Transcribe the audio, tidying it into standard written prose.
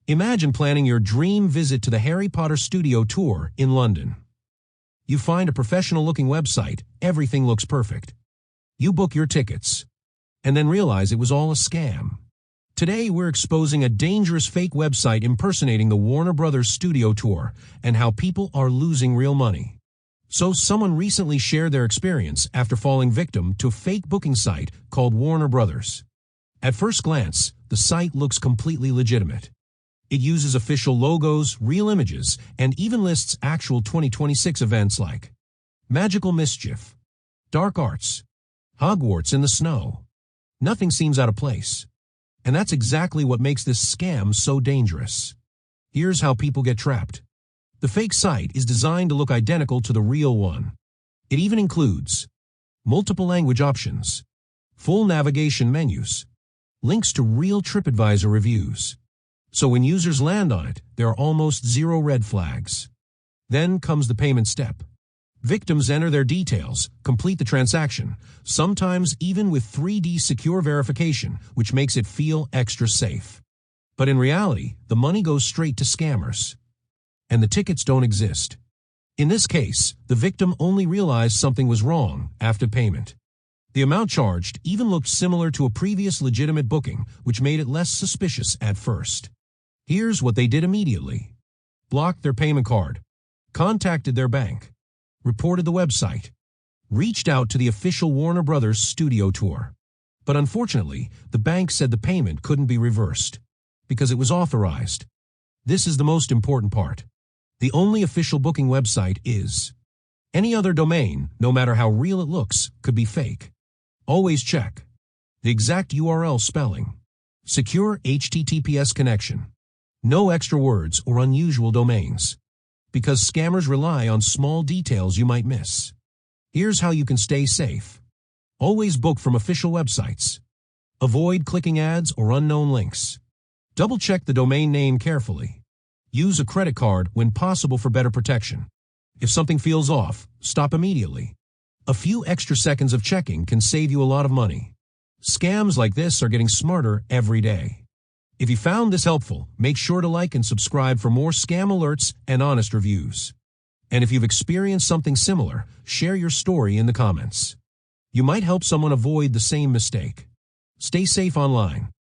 Imagine planning your dream visit to the Harry Potter studio tour in London. You find a professional-looking website, everything looks perfect. You book your tickets, and then realize it was all a scam. Today, we're exposing a dangerous fake website impersonating the Warner Brothers studio tour and how people are losing real money. So someone recently shared their experience after falling victim to a fake booking site called Warner Brothers. At first glance, the site looks completely legitimate. It uses official logos, real images, and even lists actual 2026 events like Magical Mischief, Dark Arts, Hogwarts in the Snow. Nothing seems out of place. And that's exactly what makes this scam so dangerous. Here's how people get trapped. The fake site is designed to look identical to the real one. It even includes multiple language options, full navigation menus, links to real TripAdvisor reviews. So when users land on it, there are almost zero red flags. Then comes the payment step. Victims enter their details, complete the transaction, sometimes even with 3D secure verification, which makes it feel extra safe. But in reality, the money goes straight to scammers. And the tickets don't exist. In this case, the victim only realized something was wrong after payment. The amount charged even looked similar to a previous legitimate booking, which made it less suspicious at first. Here's what they did immediately. Blocked their payment card, contacted their bank, reported the website, reached out to the official Warner Brothers studio tour. But unfortunately, the bank said the payment couldn't be reversed because it was authorized. This is the most important part. The only official booking website is. Any other domain, no matter how real it looks, could be fake. Always check the exact URL spelling. Secure HTTPS connection. No extra words or unusual domains, because scammers rely on small details you might miss. Here's how you can stay safe. Always book from official websites. Avoid clicking ads or unknown links. Double-check the domain name carefully. Use a credit card when possible for better protection. If something feels off, stop immediately. A few extra seconds of checking can save you a lot of money. Scams like this are getting smarter every day. If you found this helpful, make sure to like and subscribe for more scam alerts and honest reviews. And if you've experienced something similar, share your story in the comments. You might help someone avoid the same mistake. Stay safe online.